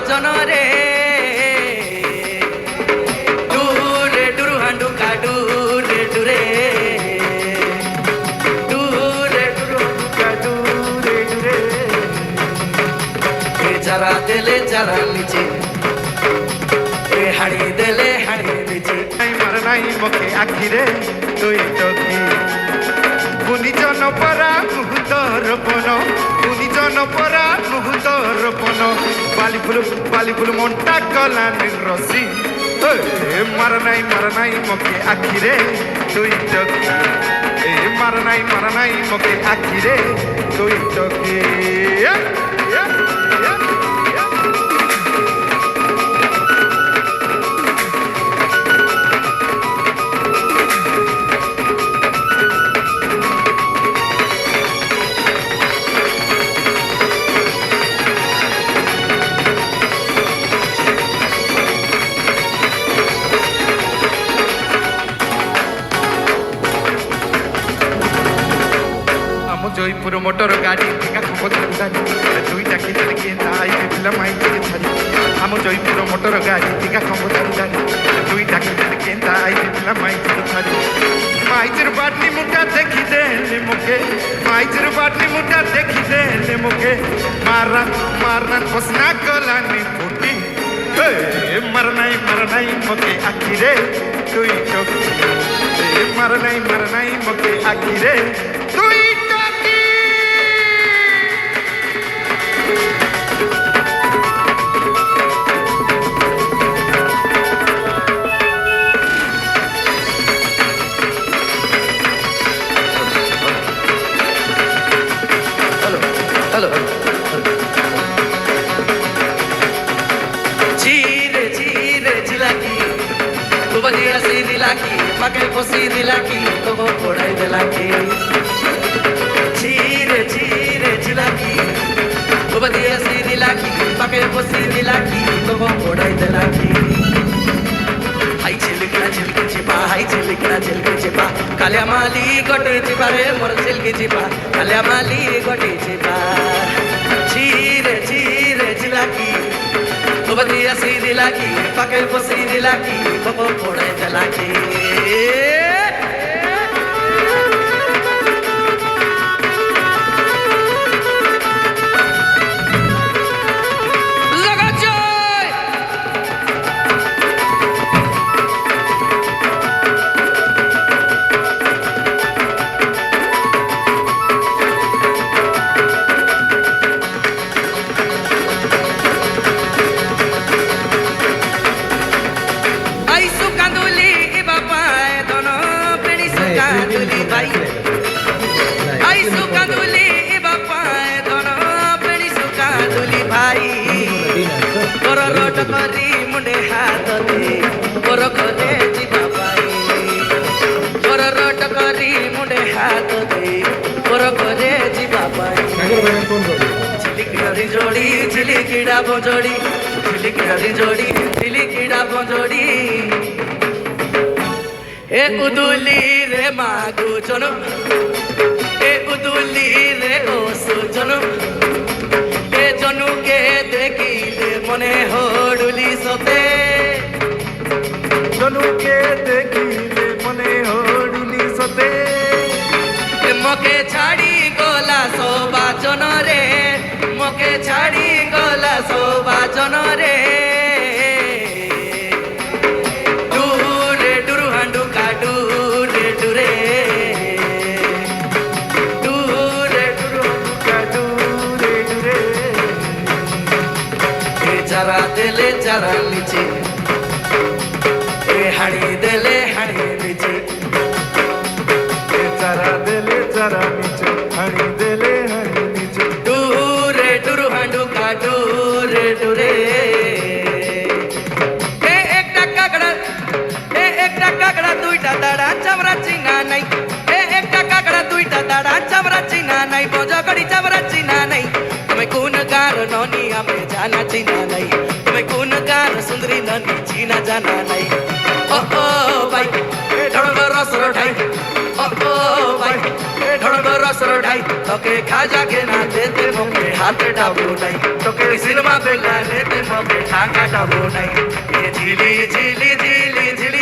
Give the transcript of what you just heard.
জনরে ডুরে ডুরু হান্ডু কা ডুরে ডুরে ডুরে ডুরু হান্ডু কা ডুরে ডুরে যারা দিলে যারা নিচে হাড়ি দিলে হাড়ি নিচে মার নাই মুখে আখিরে তুই তো কি গুণিজন পরা মুহূর্তর বন গুণিজন পরা মুহূর্তর বন বালি ফুল মনটা গলানি রসি মার নাই মুখে আখিরে তুই তো কি মার নাই মুখে আখিরে তুই তো কি জয়পুর মোটর গাড়ি টিকা খবর গাড়ি দুইটা কিনে কেনা আইতে দিলাম আইতে ছাড়ি আম জয়পুর মোটর গাড়ি টিকা খবর গাড়ি দুইটা কিনে কেনা আইতে দিলাম আইতে ছাড়ি মাইজের বাটনি মুটা দেখি দেলে মুখে মাইজের বাটনি মুটা দেখি দেলে মুখে মারনা ফসনা গলানি ফুটি মার নাই মুখে আখিরে তুই চোখি মার নাই মুখে আখিরে তুই Hello. Chire, chire, chilaki. Tu badiya si dilaki, pakai posi dilaki, togo podai dilaki. Chire, chire, chilaki. Tu badiya si dilaki, pakai posi dilaki, togo podai dilaki. Hai chilkna chilke chipa, hai chilkna chilke chipa. Kalya mali gote chipa re, mor chilke chipa. Kalya mali gote chipa. Chire, chire, chilaki. Tu badiya si dilaki, pakai posi dilaki, togo podai dilaki. Kori munde hath de koro kore jiba pai koro rot kori munde hath de koro kore jiba pai chilikira jodi chilikira bonjodi chilikira jodi chilikira bonjodi e uduli re magu jono e uduli re osu jono e jonu ke dekile mone hoduli sote জনু কে দেখিলে মনে হড়ুলি সতে মোকে ছাড়ি গলা শোভা জনরে মোকে ছাড়ি গলা শোভা জনরে ডুরে ডুরু হান্ডু কা ডুরে ডুরে ডুরে ডুরু হান্ডু কা ডুরে ডুরে যারা দিলে যারা নিচে হাড়ি দিলে হাড়ি নিচে যারা দিলে যারা নিচে হাড়ি দিলে হাড়ি নিচে ডুরে ডুরু হান্ডু কা ডুরে ডুরে একটা কাকড়া দুইটা দাঁড়া চামড়া চিনা নাই একটা কাকড়া দুইটা দাঁড়া চামড়া চিনা নাই বজগড়ি চামড়া চিনা নাই তুমি কোন গার ননি আমি জানা চিনা নাই তুমি কোন গার সুন্দরী ননি চিনা জানা নাই ও ভাই ঢড়গ রসর ঢাই ও ভাই ঢড়গ রসর ঢাই তোকে তোকে খাজাকে না যেতে হবে হাতে ডাবো নাই তোকে সিনেমা বেলা যেতে হবে টাকা ডাবো নাই এ ঝিলি ঝিলি ঝিলি ঝিলি